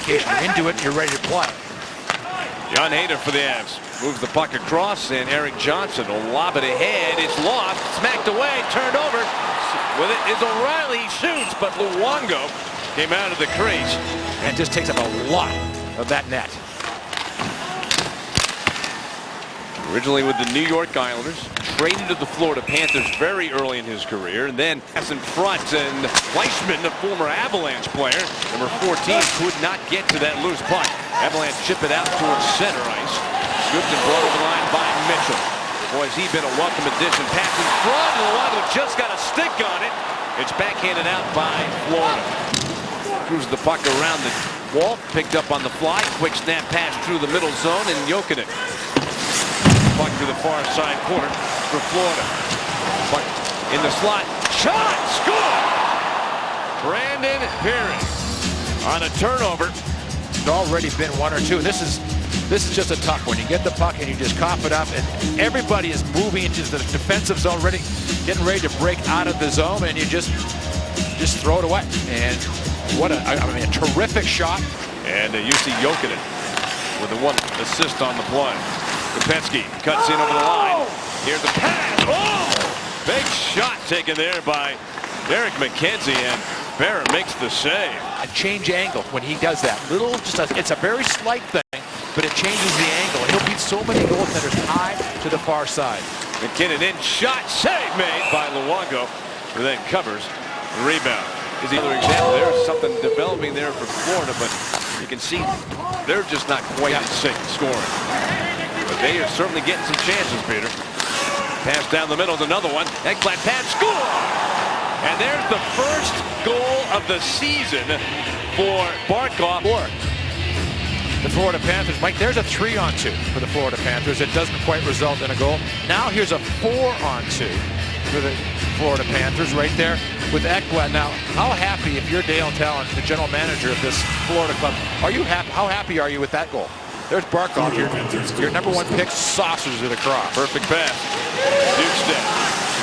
indication you're into it and you're ready to play. John Hader for the Avs. Moves the puck across, and Erik Johnson will lob it ahead. It's lost, smacked away, turned over. With it is O'Reilly. He shoots, but Luongo came out of the crease. And just takes up a lot of that net. Originally with the New York Islanders, traded to the Florida Panthers very early in his career, and then pass in front, and Fleischmann, a former Avalanche player, number 14, could not get to that loose puck. Avalanche chip it out towards center ice. Scooped and brought over the line by Mitchell. Boy, has he been a welcome addition. Pass in front, and Luongo just got a stick on it. It's backhanded out by Florida. Cruises the puck around the wall, picked up on the fly. Quick snap pass through the middle zone, and Jokinen. Puck to the far side corner for Florida. Puck in the slot. Shot! Score! Brandon Perry on a turnover. It's already been one or two. This is just a tough one. You get the puck and you just cough it up, and everybody is moving into the defensive zone, ready, getting ready to break out of the zone, and you just throw it away. And what a terrific shot. And you see Jokinen with the one assist on the play. Kopetsky cuts in over the line. Here's the pass. Oh! Big shot taken there by Derek McKenzie, and Barra makes the save. A change angle when he does that. It's a very slight thing, but it changes the angle. And he'll beat so many goaltenders high to the far side. McKinnon in, shot, save made by Luongo, who then covers the rebound. Is the other example. There's something developing there for Florida, but you can see they're just not quite in sync scoring. But they are certainly getting some chances, Peter. Pass down the middle is another one. Ekblad pass, score! And there's the first goal of the season for Barkov. The Florida Panthers. Mike, there's a 3-on-2 for the Florida Panthers. It doesn't quite result in a goal. Now here's a 4-on-2 for the Florida Panthers right there with Ekblad. Now, how happy, if you're Dale Talon, the general manager of this Florida club, are you happy? How happy are you with that goal? There's Barkov, your number one pick, saucers it across. Perfect pass. Bukestad,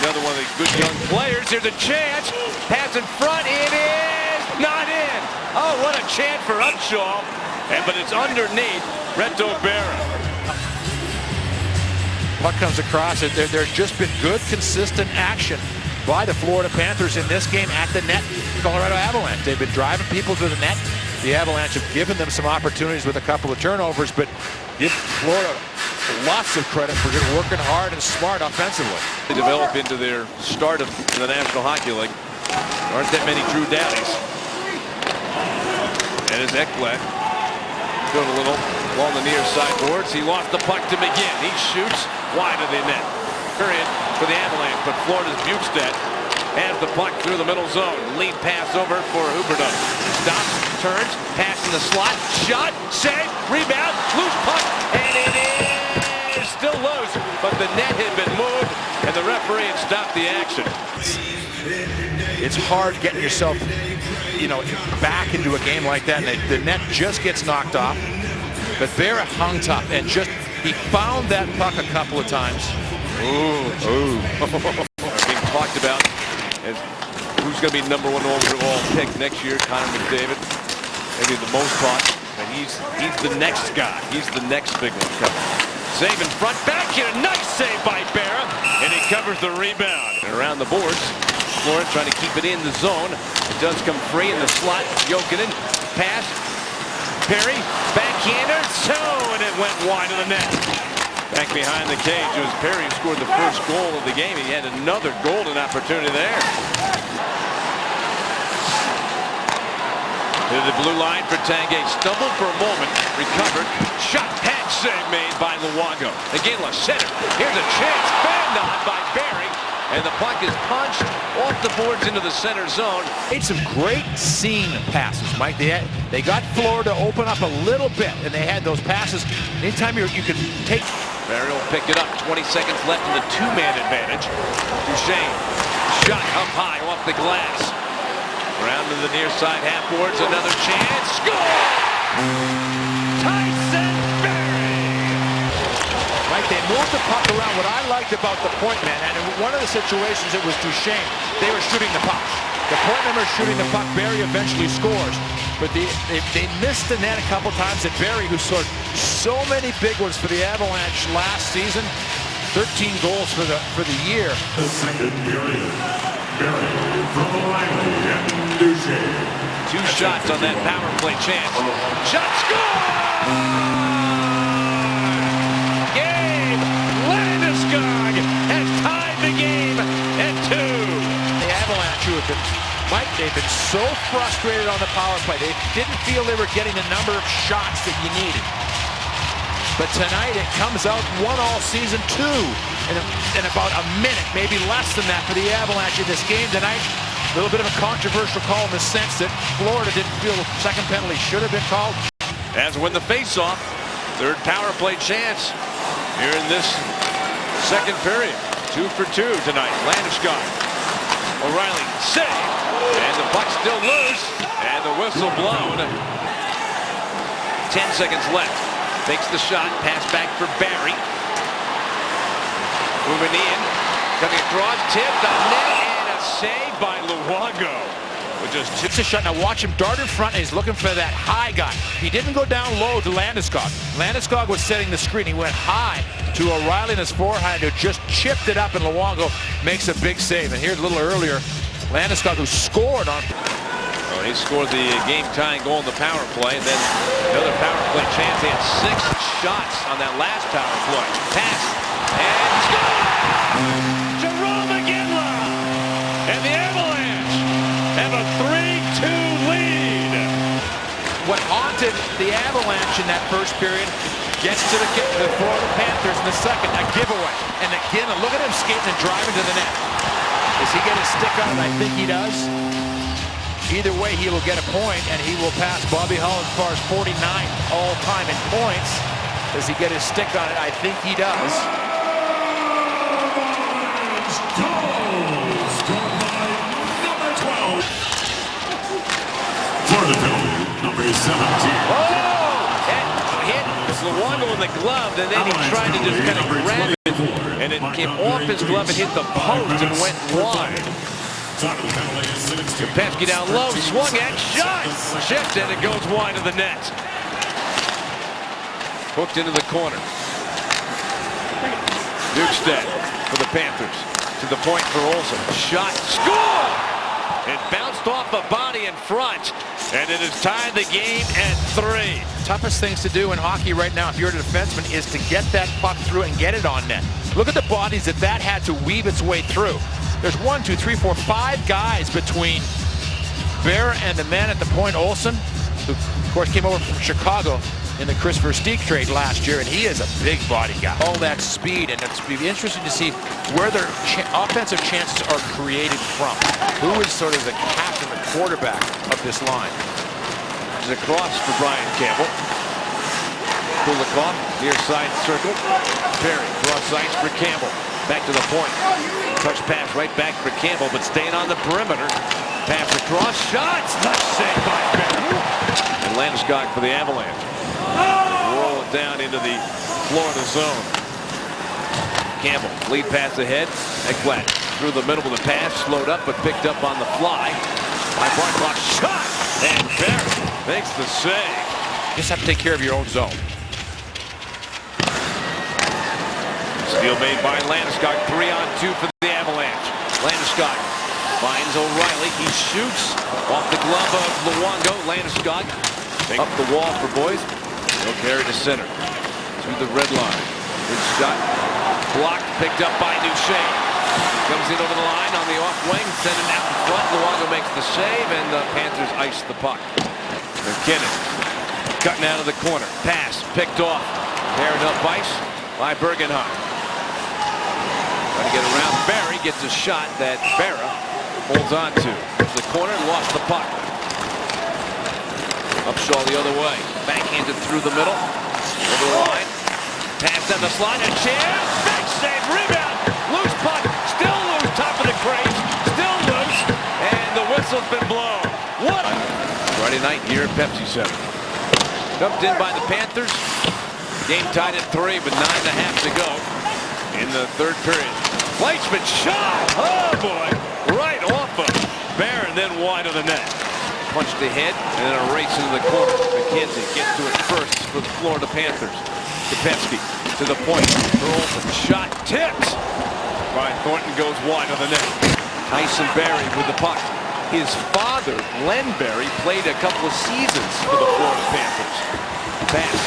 another one of the good young players. There's a chance. Pass in front. It is not in. Oh, what a chance for Upshaw. But it's underneath Reto Berra. Puck comes across it. There's just been good, consistent action by the Florida Panthers in this game at the net. Colorado Avalanche. They've been driving people to the net. The Avalanche have given them some opportunities with a couple of turnovers, but give Florida lots of credit for just working hard and smart offensively. They develop into their start of the National Hockey League. There aren't that many Drew Dowdies. And as Ekblad going a little along the near side boards, he lost the puck to McGinn. He shoots wide of the net. Period for the Avalanche, but Florida's Bukestad has the puck through the middle zone. Lead pass over for Huberdeau. Stops, turns, pass in the slot, shot, save, rebound, loose puck, and it is still loose, but the net had been moved, and the referee had stopped the action. It's hard getting yourself, back into a game like that, and the net just gets knocked off. But Berra hung tough and he found that puck a couple of times. Ooh. Being talked about as who's going to be #1 overall pick next year. Connor McDavid, maybe the most talked, and he's the next guy. He's the next big one coming. Save in front, back here, nice save by Berra, and he covers the rebound. And around the boards, Florida trying to keep it in the zone. It does come free in the slot. Jokinen, pass, Perry, backhander, and it went wide of the net. Back behind the cage, it was Perry who scored the first goal of the game. He had another golden opportunity there. To the blue line for Tanguay. Stumbled for a moment, recovered, shot, patch save made by Luongo. Again, left center. Here's a chance, banged on by Barry, and the puck is punched off the boards into the center zone. Made some great seam passes, Mike. They got Florida to open up a little bit, and they had those passes. Anytime you can take. Barry will pick it up. 20 seconds left in the two-man advantage. Duchesne, shot up high off the glass. Around to the near side half boards, another chance. Score! Tyson Barrie! Mike, they moved the puck around. What I liked about the point man, and in one of the situations it was Duchesne, they were shooting the puck. The point member shooting the puck, Barrie eventually scores. But they missed the net a couple times, and Barrie, who scored so many big ones for the Avalanche last season, 13 goals for the year. The second period. Barrie from O'Reilly and Duchesne. 2 shots on that power play chance. Shot, score! Gabe Landeskog has tied the game at 2. The Avalanche, who have been, Mike, they've been so frustrated on the power play. They didn't feel they were getting the number of shots that you needed. But tonight it comes out 1 all season, 2 in about a minute, maybe less than that for the Avalanche in this game tonight. A little bit of a controversial call in the sense that Florida didn't feel the second penalty should have been called. As win the faceoff, 3rd power play chance here in this second period. 2 for 2 tonight. Landeskog, O'Reilly, save, and the puck still loose, and the whistle blown. 10 seconds left. Takes the shot, pass back for Barrie. Moving in, coming across, tipped on net, and a save by Luongo. With just 2. It's a shot. Now watch him dart in front, and he's looking for that high guy. He didn't go down low to Landeskog. Landeskog was setting the screen. He went high to O'Reilly in his forehand, who just chipped it up, and Luongo makes a big save. And here's a little earlier, Landeskog, who scored on. Well, he scored the game-tying goal in the power play, and then another power play chance. He had 6 shots on that last power play. Pass, and score! Jerome Iginla! And the Avalanche have a 3-2 lead. What haunted the Avalanche in that first period gets to the Florida Panthers in the second, a giveaway. And again, look at him skating and driving to the net. Does he get his stick on it? I think he does. Either way, he will get a point, and he will pass Bobby Hull as far as 49 all-time in points. Does he get his stick on it? I think he does. Goal scored by number 12. For the penalty, number 17. Oh! That hit Luongo in the glove, and then he tried to just kind of grab it, and it came off his glove and hit the post and went wide. Pesky down low, swung at, shot! Shift, and it goes wide of the net. Hooked into the corner. Dukestad for the Panthers. To the point for Olsen. Shot, score! It bounced off the body in front, and it has tied the game at 3. Toughest things to do in hockey right now, if you're a defenseman, is to get that puck through and get it on net. Look at the bodies that had to weave its way through. There's 1, 2, 3, 4, 5 guys between Bear and the man at the point, Olsen, who of course came over from Chicago in the Chris Versteeg trade last year, and he is a big body guy. All that speed, and it's be interesting to see where their offensive chances are created from. Who is sort of the captain, the quarterback of this line? There's a cross for Brian Campbell. Kulikov, near side circle. Perry, cross ice for Campbell. Back to the point. Touch pass right back for Campbell, but staying on the perimeter. Pass across, shots! Nice save by Perry. And Landeskog for the Avalanche. Roll it down into the Florida zone. Campbell, lead pass ahead. Ekblad through the middle of the pass, slowed up, but picked up on the fly. By Barkov, shot! And Perry makes the save. You just have to take care of your own zone. Steal made by Landeskog, 3-on-2 for the Avalanche. Landeskog finds O'Reilly. He shoots off the glove of Luongo. Landeskog up the wall for boys. He'll carry to center. To the red line. Good shot. Blocked, picked up by Duchesne. Comes in over the line on the off wing, send it out in front. Luongo makes the save, and the Panthers ice the puck. McKinnon cutting out of the corner. Pass, picked off. Paired up ice by Bergenheim. Trying to get around Barrie, gets a shot that Berra holds on to. The corner, lost the puck. Upshaw the other way. Backhanded through the middle. Over the line. Pass down the slide, a chance. Big save, rebound. Loose puck, still loose, top of the crate. Still loose, and the whistle's been blown. What? Friday night here at Pepsi Center. Dumped in by the Panthers. Game tied at 3, but 9.5 to go in the third period. Fleischmann shot! Oh boy! Right off of Bear, and then the net. Punched ahead and then a race into the corner. McKenzie gets to it first for the Florida Panthers. Kopetsky to the point. Hurls a shot. Tipped. Ryan Thornton goes wide of the net. Tyson Barrie with the puck. His father, Len Barrie, played a couple of seasons for the Florida Panthers. Pass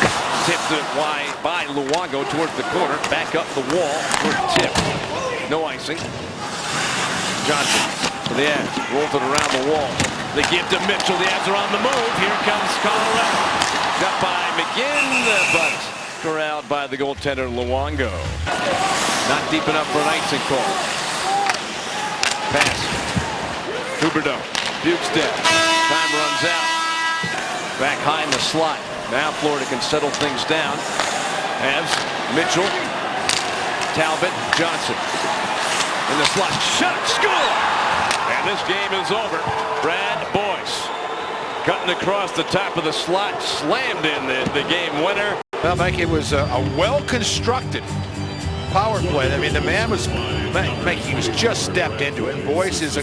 tipped it wide by Luongo towards the corner. Back up the wall for the tip. No icing. Johnson for the Avs. Rolls it around the wall. They give to Mitchell. The Avs are on the move. Here comes Colorado. Shot by McGinn, but corralled by the goaltender Luongo. Not deep enough for an icing call. Pass. Huberdeau. Bukestad. Time runs out. Back high in the slot. Now Florida can settle things down. Avs. Mitchell. Talbot. Johnson. In the slot. Shot. Score! And this game is over. Brad Boyce cutting across the top of the slot. Slammed in the game winner. Well, Mike, it was a well-constructed power play. I mean, the man was, Mike, he was just stepped into it. Boyce is a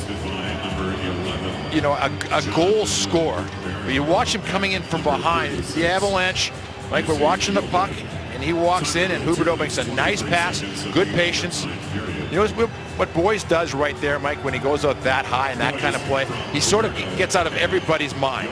goal scorer. But you watch him coming in from behind. The Avalanche, Mike, we're watching the puck, and he walks in, and Huberdeau makes a nice pass, good patience. You know what Boyce does right there, Mike, when he goes out that high in that kind of play? He sort of gets out of everybody's mind.